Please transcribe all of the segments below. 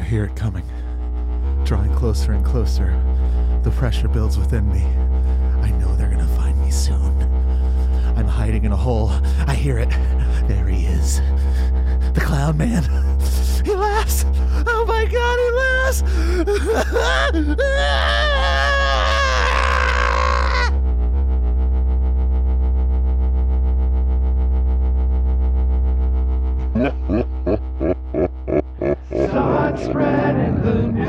hear it coming, drawing closer and closer. The pressure builds within me. I know they're gonna find me soon. I'm hiding in a hole. I hear it. There he is. The clown man. He laughs. Oh my God, he laughs. Start spreading the news,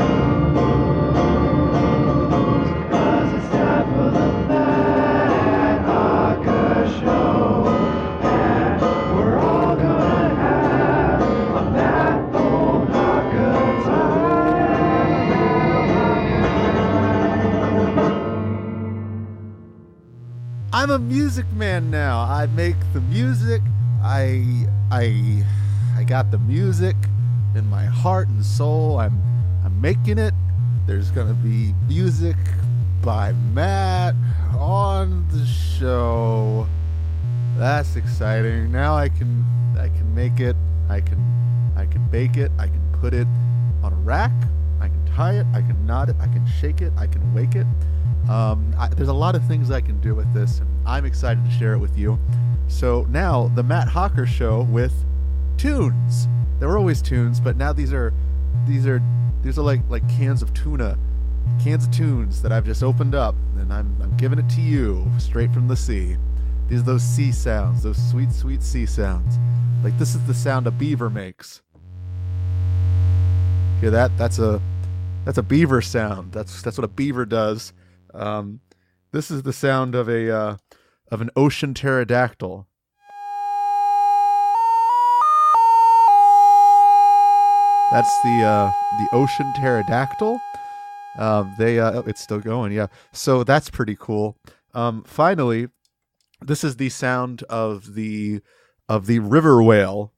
'cause it's time for the Matt Harker Show, and we're all gonna have a Matt Harker time. I'm a music man now. I make the music. I got the music in my heart and soul. I'm making it. There's gonna be music by Matt on the show. That's exciting. Now I can make it. I can bake it. I can put it on a rack. I can tie it. I can knot it. I can shake it. I can wake it. There's a lot of things I can do with this, and I'm excited to share it with you. So now the Matt Harker Show with tunes. There were always tunes, but now these are like cans of tuna, cans of tunes that I've just opened up, and I'm giving it to you straight from the sea. These are those sea sounds, those sweet, sweet sea sounds. Like this is the sound a beaver makes. Hear that? That's a beaver sound. That's what a beaver does. This is the sound of an ocean pterodactyl. That's the ocean pterodactyl. It's still going, yeah. So that's pretty cool. Finally, this is the sound of the river whale.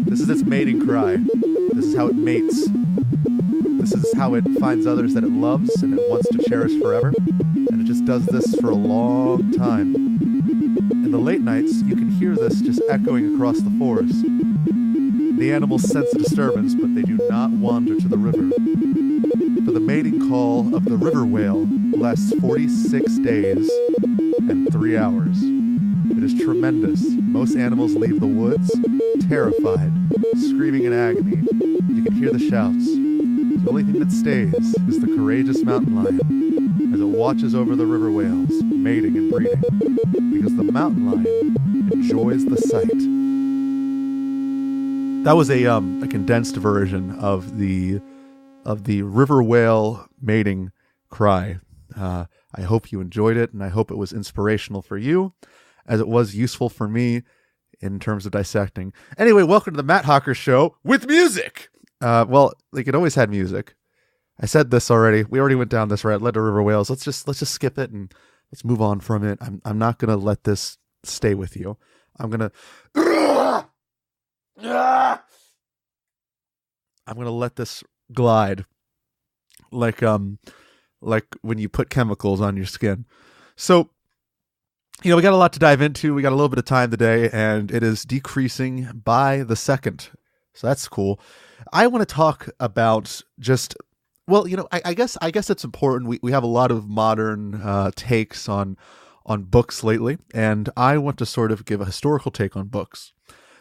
This is its mating cry. This is how it mates. This is how it finds others that it loves and it wants to cherish forever. And it just does this for a long time. In the late nights, you can hear this just echoing across the forest. The animals sense a disturbance, but they do not wander to the river. For the mating call of the river whale lasts 46 days and 3 hours. It is tremendous. Most animals leave the woods, terrified, screaming in agony. You can hear the shouts. The only thing that stays is the courageous mountain lion as it watches over the river whales, mating and breeding, because the mountain lion enjoys the sight. That was a condensed version of the river whale mating cry. I hope you enjoyed it, and I hope it was inspirational for you, as it was useful for me in terms of dissecting. Anyway, welcome to the Matt Harker Show with music. Well, it always had music. I said this already. We already went down this road. Led to river whales. Let's just skip it and let's move on from it. I'm not gonna let this stay with you. I'm gonna let this glide like when you put chemicals on your skin. So, we got a lot to dive into. We got a little bit of time today, and it is decreasing by the second. So that's cool. I want to talk about just, I guess it's important. We have a lot of modern takes on books lately, and I want to sort of give a historical take on books.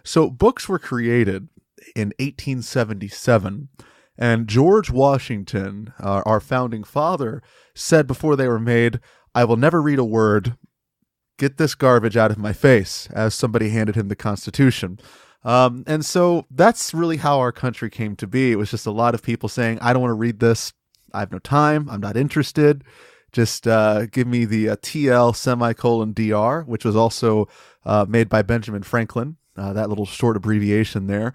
So books were created in 1877, and George Washington, our founding father, said before they were made, "I will never read a word. Get this garbage out of my face," as somebody handed him the Constitution. And so that's really how our country came to be. It was just a lot of people saying, "I don't want to read this. I have no time. I'm not interested. Just give me the TL semicolon DR," which was also made by Benjamin Franklin, that little short abbreviation there.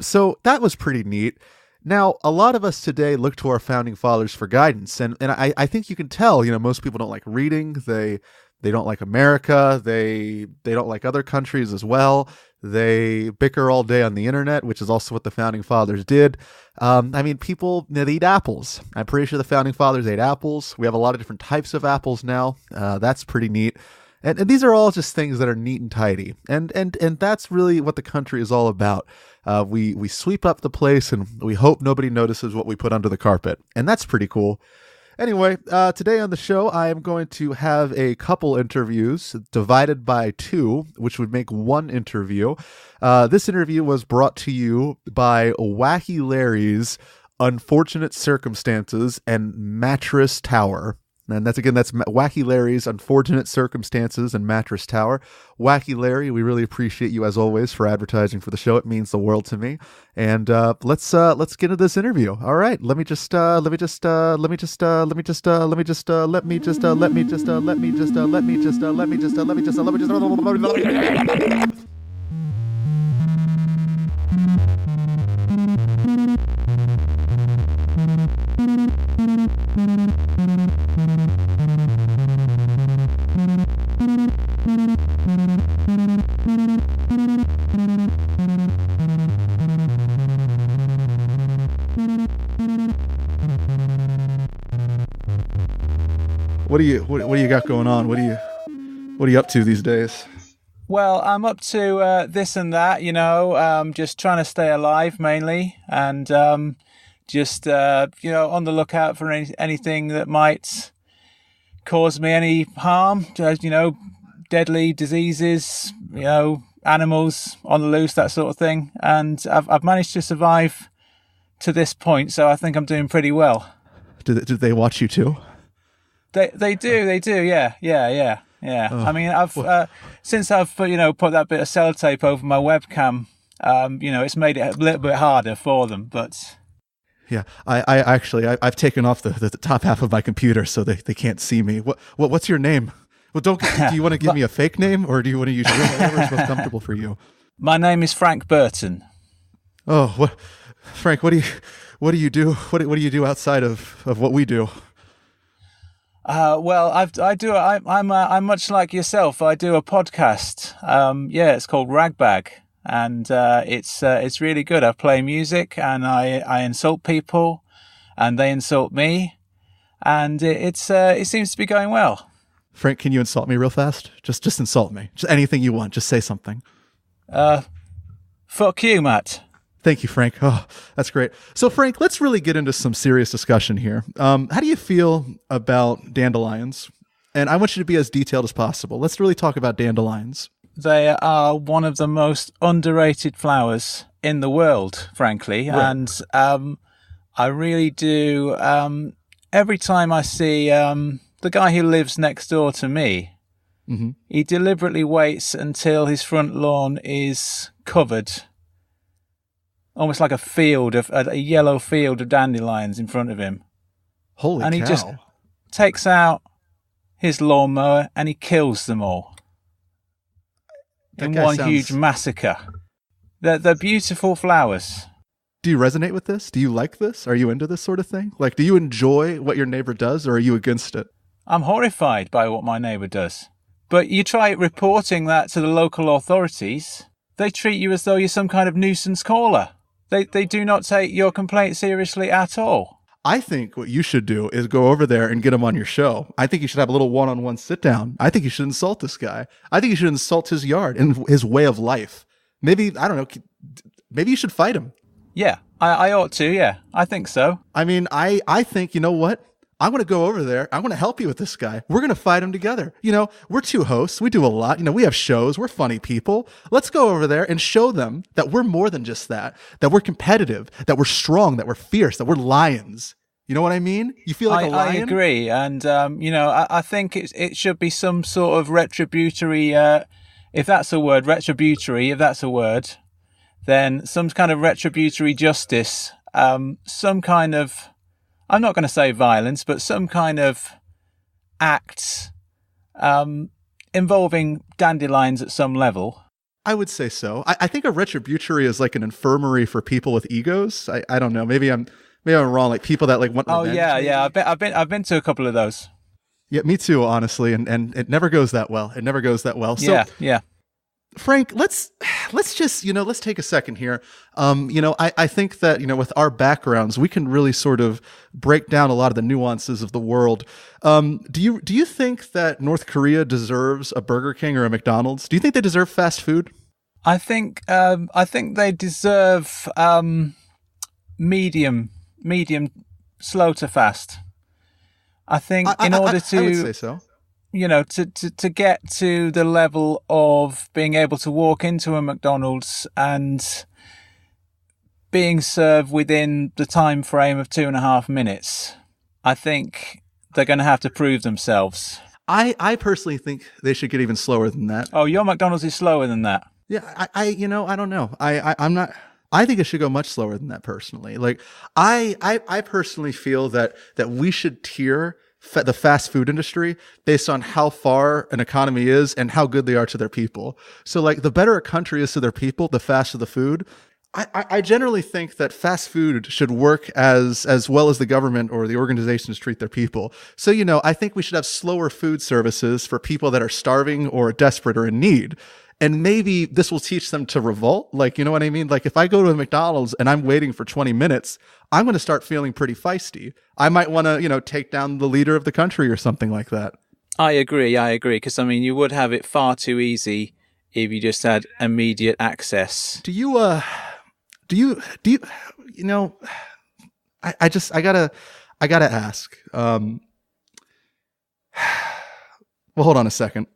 So that was pretty neat. Now, a lot of us today look to our founding fathers for guidance. And I think you can tell, most people don't like reading. They don't like America. They don't like other countries as well. They bicker all day on the internet, which is also what the founding fathers did. People, they eat apples. I'm pretty sure the founding fathers ate apples. We have a lot of different types of apples now. That's pretty neat. And these are all just things that are neat and tidy. And that's really what the country is all about. We sweep up the place and we hope nobody notices what we put under the carpet. And that's pretty cool. Anyway, today on the show, I am going to have a couple interviews divided by two, which would make one interview. This interview was brought to you by Wacky Larry's Unfortunate Circumstances and Mattress Tower. And that's Wacky Larry's Unfortunate Circumstances and Mattress Tower. Wacky Larry, we really appreciate you as always for advertising for the show. It means the world to me. And let's get into this interview. All right, let me just What do you got going on? What are you up to these days? Well, I'm up to this and that, just trying to stay alive mainly, and just on the lookout for anything that might cause me any harm. Deadly diseases, animals on the loose, that sort of thing. And I've managed to survive to this point, so I think I'm doing pretty well. Do they watch you too? They do, yeah. Oh, I mean, I've since I've put that bit of sellotape over my webcam, it's made it a little bit harder for them. But yeah, I've taken off the top half of my computer so they can't see me. What's your name? Well, do you want to give me a fake name, or do you want to use whatever's most comfortable for you? My name is Frank Burton. Oh, Frank, what do you do? What do you do outside of what we do? Well, I'm much like yourself. I do a podcast. It's called Ragbag, and it's really good. I play music and I insult people, and they insult me, and it seems to be going well. Frank, can you insult me real fast? Just insult me. Just anything you want. Just say something. Fuck you, Matt. Thank you, Frank. Oh, that's great. So, Frank, let's really get into some serious discussion here. How do you feel about dandelions? And I want you to be as detailed as possible. Let's really talk about dandelions. They are one of the most underrated flowers in the world, frankly. Right. And I really do. Every time I see the guy who lives next door to me, mm-hmm. He deliberately waits until his front lawn is covered, almost like a yellow field of dandelions in front of him. Holy cow. And he just takes out his lawnmower and he kills them all in one huge massacre. They're beautiful flowers. Do you resonate with this? Do you like this? Are you into this sort of thing? Like, do you enjoy what your neighbor does, or are you against it? I'm horrified by what my neighbor does. But you try reporting that to the local authorities, they treat you as though you're some kind of nuisance caller. They do not take your complaint seriously at all. I think what you should do is go over there and get him on your show. I think you should have a little one-on-one sit-down. I think you should insult this guy. I think you should insult his yard and his way of life. Maybe, I don't know, maybe you should fight him. Yeah, I ought to, yeah. I think so. I mean, I think, you know what? I want to go over there. I want to help you with this guy. We're going to fight him together. We're two hosts. We do a lot. We have shows. We're funny people. Let's go over there and show them that we're more than just that we're competitive, that we're strong, that we're fierce, that we're lions. You know what I mean? You feel like a lion? I agree. And, I think it should be some sort of retributory, if that's a word, then some kind of retributory justice, some kind of, I'm not going to say violence, but some kind of act involving dandelions at some level. I would say so. I think a retributory is like an infirmary for people with egos. I don't know. Maybe I'm wrong. Like people that like want. Oh yeah. I've been to a couple of those. Yeah, me too. Honestly, and it never goes that well. So, yeah. Frank, let's let's just, let's take a second here. I think that, with our backgrounds, we can really sort of break down a lot of the nuances of the world. Do you think that North Korea deserves a Burger King or a McDonald's? Do you think they deserve fast food? I think they deserve medium, slow to fast. I think in order to, I would say so. To get to the level of being able to walk into a McDonald's and being served within the time frame of 2.5 minutes, I think they're going to have to prove themselves. I personally think they should get even slower than that. Oh, your McDonald's is slower than that. Yeah, I don't know. I'm not. I think it should go much slower than that personally. Like I personally feel that we should tier the fast food industry based on how far an economy is and how good they are to their people. So like the better a country is to their people, the faster the food. I generally think that fast food should work as well as the government or the organizations treat their people. So, I think we should have slower food services for people that are starving or desperate or in need. And maybe this will teach them to revolt. Like, you know what I mean? Like if I go to a McDonald's and I'm waiting for 20 minutes, I'm going to start feeling pretty feisty. I might want to, take down the leader of the country or something like that. I agree. Because, you would have it far too easy if you just had immediate access. I gotta ask. Well, hold on a second.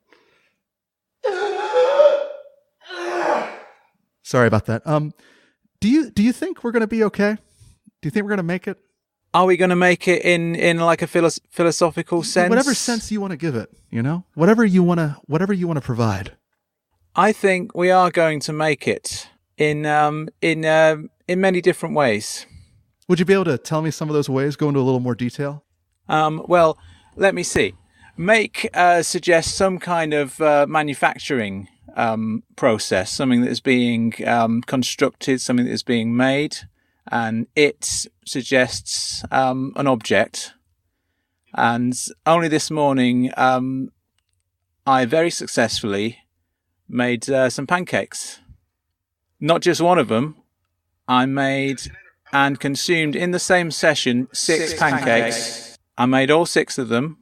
Sorry about that. Do you think we're gonna be okay? Do you think we're gonna make it? Are we gonna make it in like a philosophical sense? Whatever sense you want to give it, whatever you want to provide. I think we are going to make it in many different ways. Would you be able to tell me some of those ways? Go into a little more detail. Well, let me see. Make suggest some kind of manufacturing process, something that is being constructed, something that is being made, and it suggests an object. And only this morning, I very successfully made some pancakes. Not just one of them. I made and consumed in the same session 6 pancakes. I made all 6 of them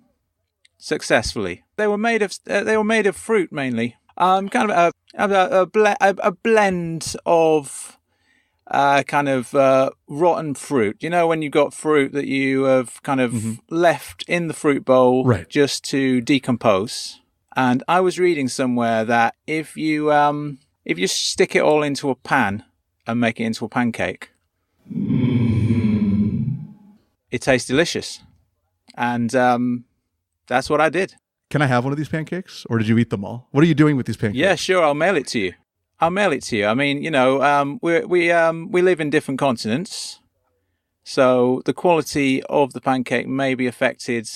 successfully. They were made of fruit mainly. Kind of a blend of rotten fruit. When you've got fruit that you have kind of left in the fruit bowl, right, just to decompose. And I was reading somewhere that if you stick it all into a pan and make it into a pancake, it tastes delicious. And that's what I did. Can I have one of these pancakes, or did you eat them all? What are you doing with these pancakes? Yeah, sure. I'll mail it to you. I mean, we live in different continents, so the quality of the pancake may be affected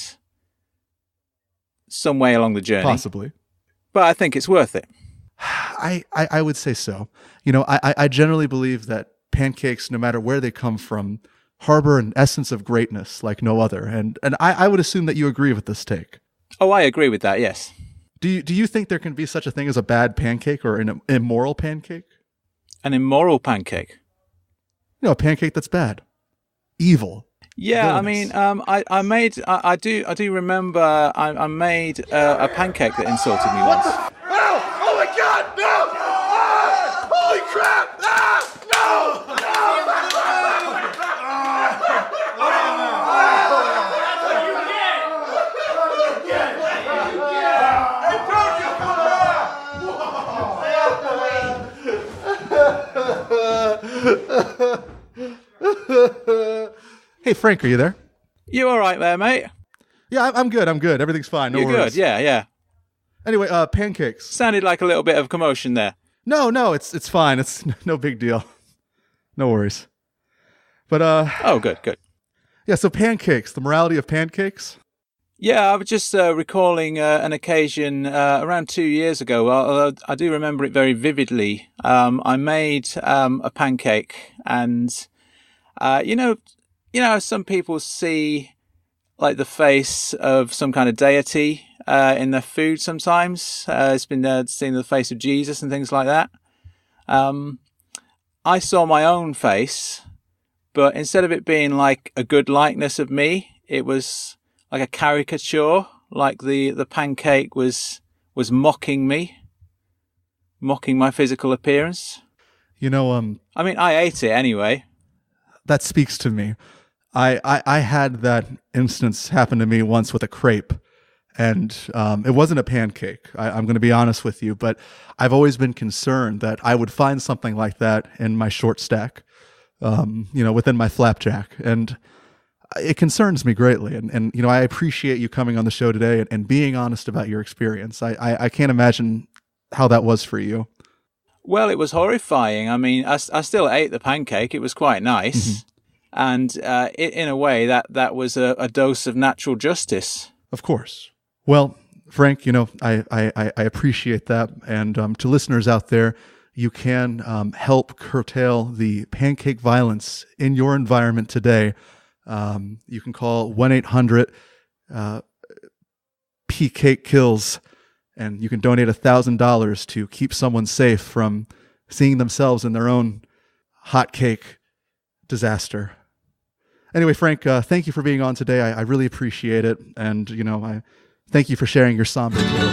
some way along the journey. Possibly. But I think it's worth it. I would say so. I generally believe that pancakes, no matter where they come from, harbor an essence of greatness like no other. And I would assume that you agree with this take. Oh, I agree with that, yes. Do you think there can be such a thing as a bad pancake or an immoral pancake? An immoral pancake? A pancake that's bad. Evil. Yeah, villainous. I do remember I made a pancake that insulted me once. Oh my God! No! Ah! Holy crap! Ah! No! Hey, Frank, are you there? You all right there, mate? Yeah, I'm good. Everything's fine. No You're worries. good, yeah. Anyway, pancakes. Sounded like a little bit of commotion there. No, it's fine. It's no big deal. No worries. But Oh, good. yeah. So pancakes. The morality of pancakes. Yeah, I was just recalling an occasion around 2 years ago. Although I do remember it very vividly. I made a pancake, and some people see like the face of some kind of deity in their food sometimes. It's been seen the face of Jesus and things like that. I saw my own face, but instead of it being like a good likeness of me, it was like a caricature, like the pancake was mocking me, mocking my physical appearance. You know, I mean, I ate it anyway. that speaks to me. I had that instance happen to me once with a crepe, and it wasn't a pancake. I'm going to be honest with you, but I've always been concerned that I would find something like that in my short stack, within my flapjack, and it concerns me greatly. And I appreciate you coming on the show today and being honest about your experience. I can't imagine how that was for you. Well, it was horrifying. I mean, I still ate the pancake. It was quite nice. Mm-hmm. And in a way, that was a dose of natural justice. Of course. Well, Frank, I appreciate that. And to listeners out there, you can help curtail the pancake violence in your environment today. You can call 1-800-P-Cake-Kills, and you can donate $1,000 to keep someone safe from seeing themselves in their own hot cake disaster. Anyway, Frank, thank you for being on today. I really appreciate it. And, I thank you for sharing your somber tale.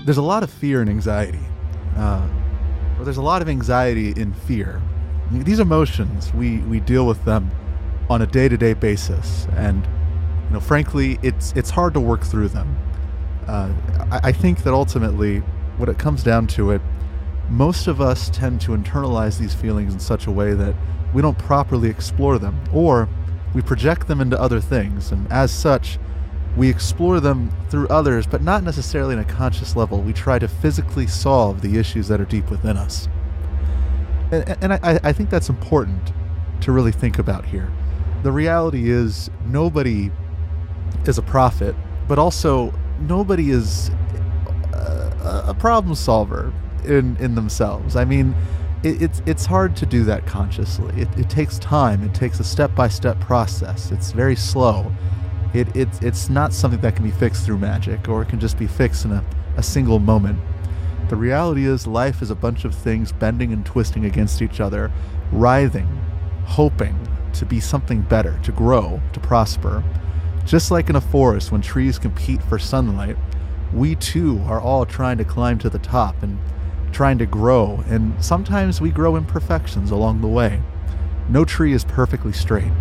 There's a lot of fear and anxiety. There's a lot of anxiety in fear. These emotions, we deal with them on a day-to-day basis. And, frankly, it's hard to work through them. I think that ultimately, when it comes down to it, most of us tend to internalize these feelings in such a way that we don't properly explore them, or we project them into other things, and as such, we explore them through others, but not necessarily on a conscious level. We try to physically solve the issues that are deep within us. And I think that's important to really think about here. The reality is nobody is a prophet, but also nobody is a problem solver in themselves. I mean, it's hard to do that consciously. It takes time. It takes a step-by-step process. It's very slow. It's not something that can be fixed through magic, or it can just be fixed in a single moment. The reality is life is a bunch of things bending and twisting against each other, writhing, hoping to be something better, to grow, to prosper. Just like in a forest when trees compete for sunlight, we too are all trying to climb to the top and trying to grow, and sometimes we grow imperfections along the way. No tree is perfectly straight.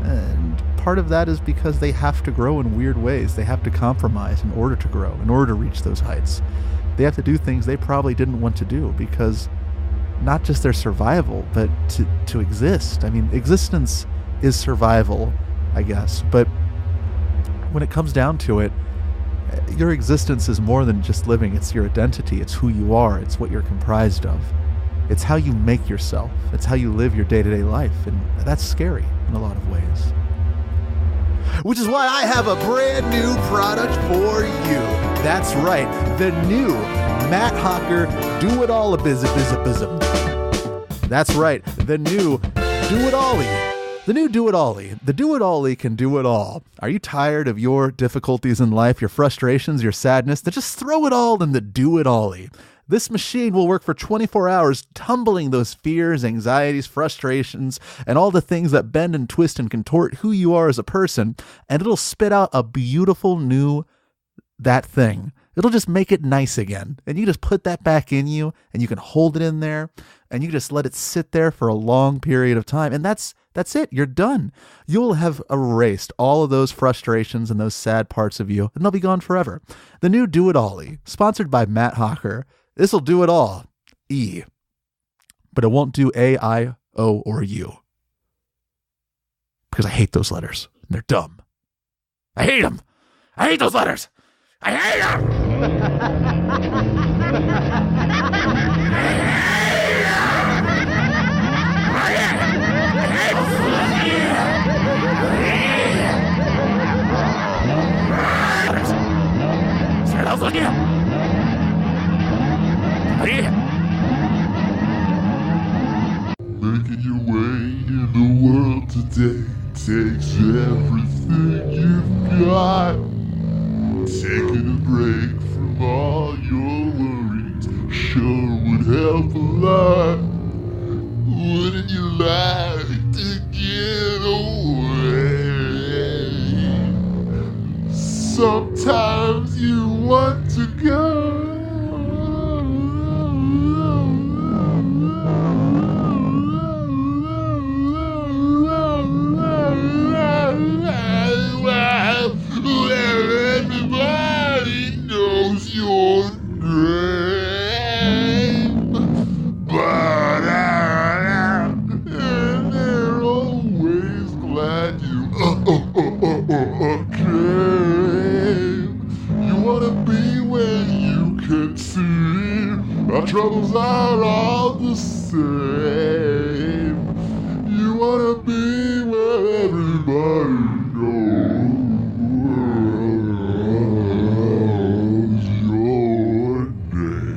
And part of that is because they have to grow in weird ways. They have to compromise in order to grow, in order to reach those heights. They have to do things they probably didn't want to do, because not just their survival, but to exist. I mean, existence is survival, I guess. But when it comes down to it, your existence is more than just living. It's your identity. It's who you are. It's what you're comprised of. It's how you make yourself. It's how you live your day-to-day life. And that's scary in a lot of ways. Which is why I have a brand new product for you. That's right. The new Matt Hawker Do-It-All-A-Bizz-A-Bizz-A-Bizz-A. That's right. The new Do-It-All-Y. The new Do-It-All-Y. The Do-It-All-Y can do it all. Are you tired of your difficulties in life, your frustrations, your sadness? Then just throw it all in the Do-It-All-Y. This machine will work for 24 hours, tumbling those fears, anxieties, frustrations, and all the things that bend and twist and contort who you are as a person, and it'll spit out a beautiful new that thing. It'll just make it nice again. And you just put that back in you, and you can hold it in there, and you just let it sit there for a long period of time. And that's it. You're done. You'll have erased all of those frustrations and those sad parts of you, and they'll be gone forever. The new Do-It-All-Y, sponsored by Matt Hawker. This'll do it all. E. But it won't do A, I, O, or U. Because I hate those letters. They're dumb. I hate them. I hate those letters. I hate them. Making your way in the world today takes everything you've got. got? Taking a break from all your worries sure would help a lot. Wouldn't you like to get away? Sometimes you want to go. Where everybody knows your name. But and they're always glad you came. You wanna be where you can see our troubles are all the same. You wanna be where everybody knows your name.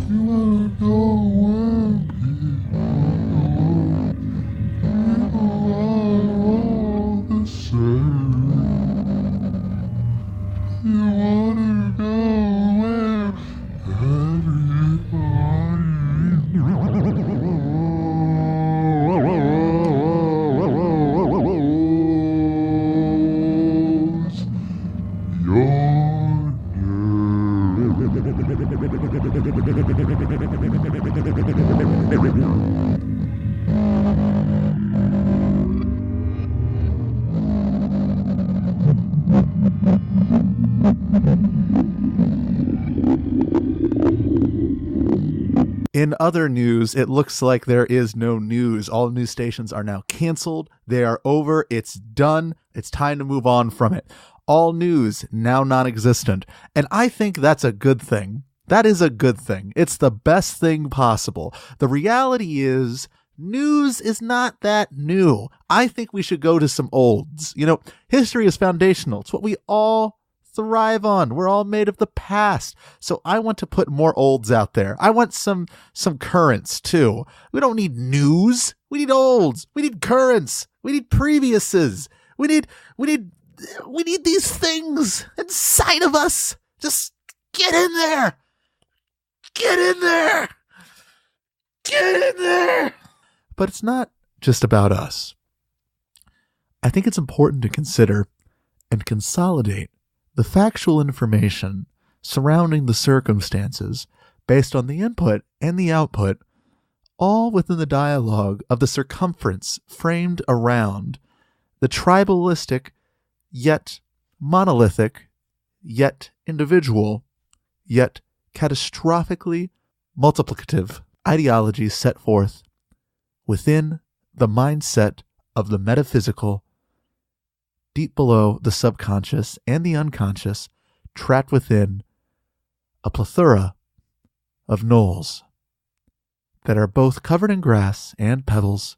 You wanna know where people are all the same. You wanna know where In other news, it looks like there is no news. All news stations are now canceled. They are over. It's done. It's time to move on from it. All news now non-existent. And I think that's a good thing. That is a good thing. It's the best thing possible. The reality is news is not that new. I think we should go to some olds. You know, history is foundational. It's what we all thrive on. We're all made of the past. So I want to put more olds out there. I want some currents too. We don't need news. We need olds. We need currents. We need previouses. We need these things inside of us. Just get in there. Get in there. Get in there. But it's not just about us. I think it's important to consider and consolidate the factual information surrounding the circumstances based on the input and the output, all within the dialogue of the circumference framed around the tribalistic, yet monolithic, yet individual, yet catastrophically multiplicative ideologies set forth within the mindset of the metaphysical, deep below the subconscious and the unconscious, trapped within a plethora of knolls that are both covered in grass and pebbles,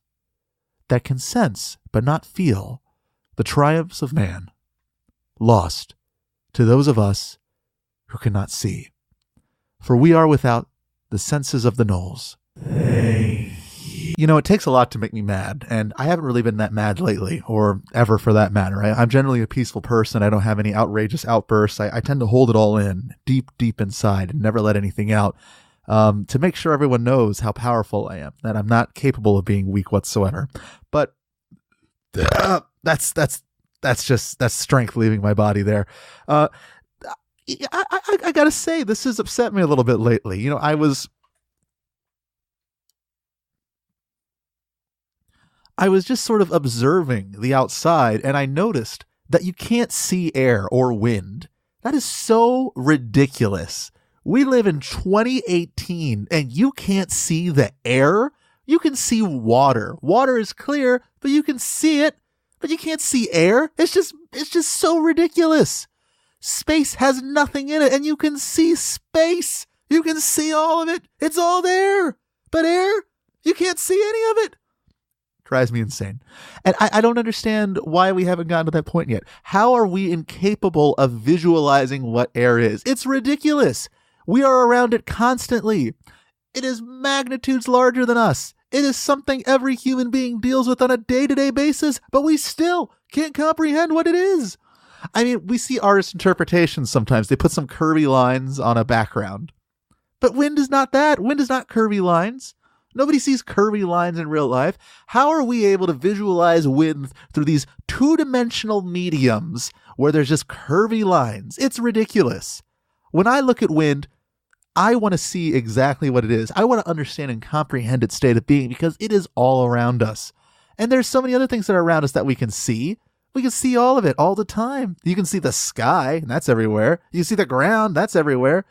that can sense but not feel the triumphs of man, lost to those of us who cannot see. For we are without the senses of the knolls. You know, it takes a lot to make me mad, and I haven't really been that mad lately, or ever for that matter. I'm generally a peaceful person. I don't have any outrageous outbursts. I tend to hold it all in, deep inside, and never let anything out, to make sure everyone knows how powerful I am, that I'm not capable of being weak whatsoever. But that's strength leaving my body there. I gotta say, this has upset me a little bit lately. You know, I was just sort of observing the outside, and I noticed that you can't see air or wind. That is so ridiculous. We live in 2018, and you can't see the air? You can see water. Water is clear, but you can see it, but you can't see air. It's just so ridiculous. Space has nothing in it, and you can see space. You can see all of it. It's all there. But air, you can't see any of it. Drives me insane. And I don't understand why we haven't gotten to that point yet. How are we incapable of visualizing what air is? It's ridiculous. We are around it constantly. It is magnitudes larger than us. It is something every human being deals with on a day-to-day basis, but we still can't comprehend what it is. I mean, we see artist interpretations sometimes. They put some curvy lines on a background. But wind is not that. Wind is not curvy lines. Nobody sees curvy lines in real life. How are we able to visualize wind through these two-dimensional mediums where there's just curvy lines? It's ridiculous. When I look at wind, I want to see exactly what it is. I want to understand and comprehend its state of being because it is all around us. And there's so many other things that are around us that we can see. We can see all of it all the time. You can see the sky, and that's everywhere. You can see the ground, that's everywhere.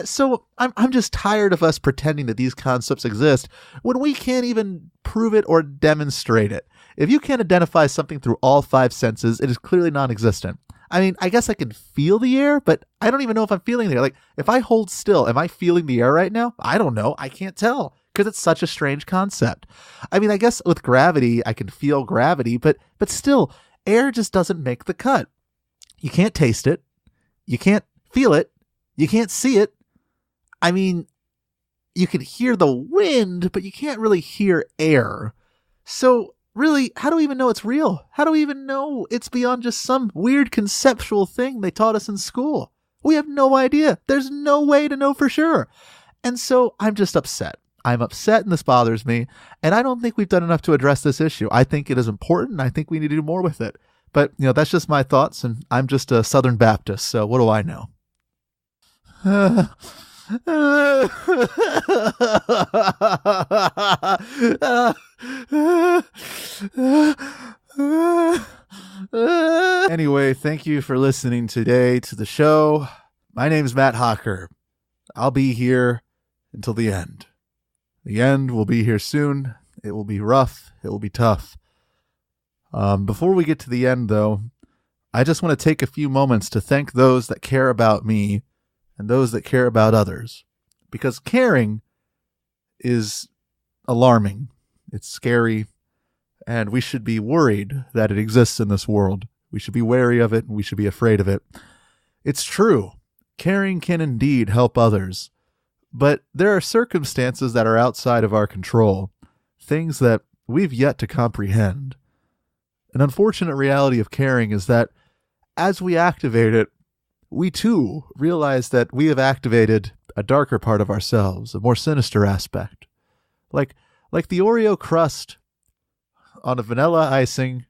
So I'm just tired of us pretending that these concepts exist when we can't even prove it or demonstrate it. If you can't identify something through all five senses, it is clearly non-existent. I mean, I guess I can feel the air, but I don't even know if I'm feeling the air. Like, if I hold still, am I feeling the air right now? I don't know. I can't tell because it's such a strange concept. I mean, I guess with gravity, I can feel gravity, but still, air just doesn't make the cut. You can't taste it. You can't feel it. You can't see it. I mean, you can hear the wind, but you can't really hear air. So really, how do we even know it's real? How do we even know it's beyond just some weird conceptual thing they taught us in school? We have no idea. There's no way to know for sure. And so I'm just upset. I'm upset and this bothers me. And I don't think we've done enough to address this issue. I think it is important. And I think we need to do more with it. But, that's just my thoughts. And I'm just a Southern Baptist. So what do I know? Anyway, thank you for listening today to the show. My name's Matt Hocker. I'll be here until the end. The end will be here soon. It will be rough. It will be tough. Before we get to the end, though, I just want to take a few moments to thank those that care about me and those that care about others. Because caring is alarming. It's scary. And we should be worried that it exists in this world. We should be wary of it and we should be afraid of it. It's true. Caring can indeed help others. But there are circumstances that are outside of our control. Things that we've yet to comprehend. An unfortunate reality of caring is that as we activate it, we too realize that we have activated a darker part of ourselves, a more sinister aspect. Like the Oreo crust on a vanilla icing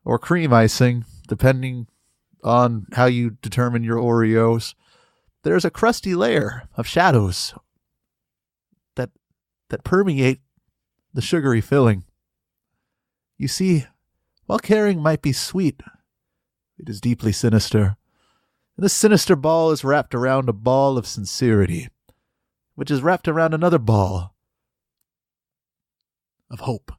or cream icing, depending on how you determine your Oreos, there's a crusty layer of shadows that permeate the sugary filling. You see, while caring might be sweet, it is deeply sinister. And this sinister ball is wrapped around a ball of sincerity, which is wrapped around another ball of hope.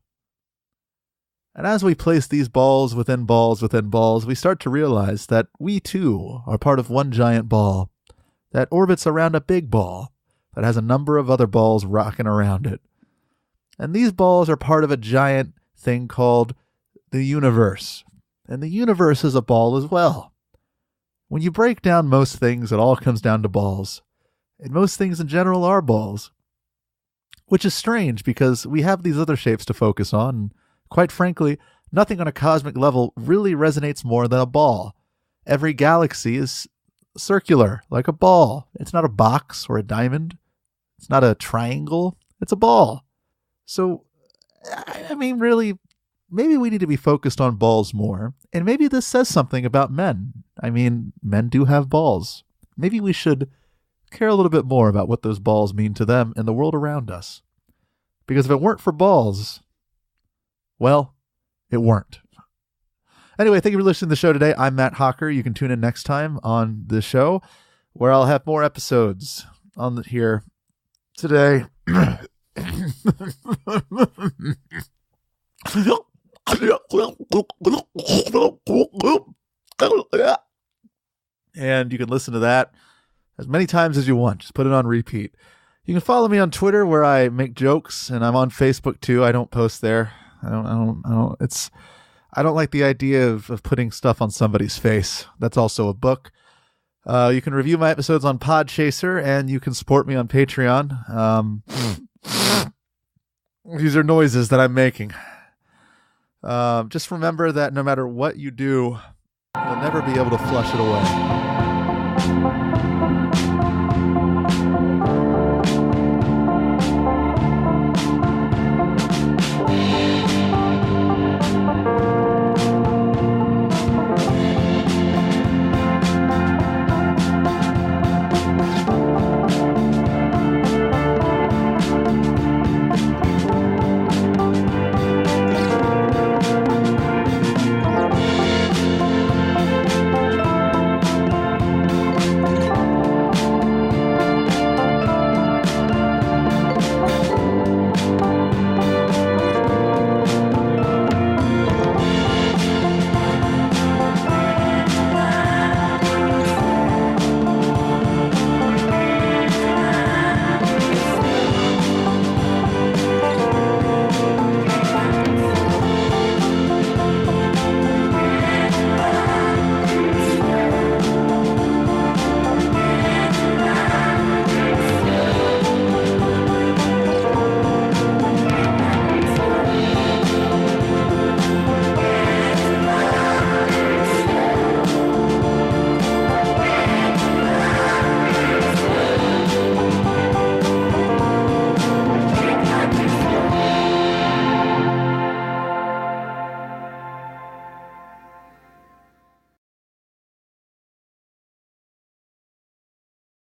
And as we place these balls within balls within balls, we start to realize that we too are part of one giant ball that orbits around a big ball that has a number of other balls rocking around it. And these balls are part of a giant thing called the universe. And the universe is a ball as well. When you break down most things, it all comes down to balls. And most things in general are balls. Which is strange because we have these other shapes to focus on. And quite frankly, nothing on a cosmic level really resonates more than a ball. Every galaxy is circular, like a ball. It's not a box or a diamond. It's not a triangle. It's a ball. So, I mean, really, maybe we need to be focused on balls more. And maybe this says something about men. I mean, men do have balls. Maybe we should care a little bit more about what those balls mean to them and the world around us. Because if it weren't for balls, well, it weren't. Anyway, thank you for listening to the show today. I'm Matt Hocker. You can tune in next time on the show where I'll have more episodes on here today. And you can listen to that as many times as you want. Just put it on repeat. You can follow me on Twitter where I make jokes, and I'm on Facebook too. I don't post there. I don't like the idea of putting stuff on somebody's face. That's also a book. You can review my episodes on Podchaser, and you can support me on Patreon. These are noises that I'm making. Just remember that no matter what you do, you'll never be able to flush it away.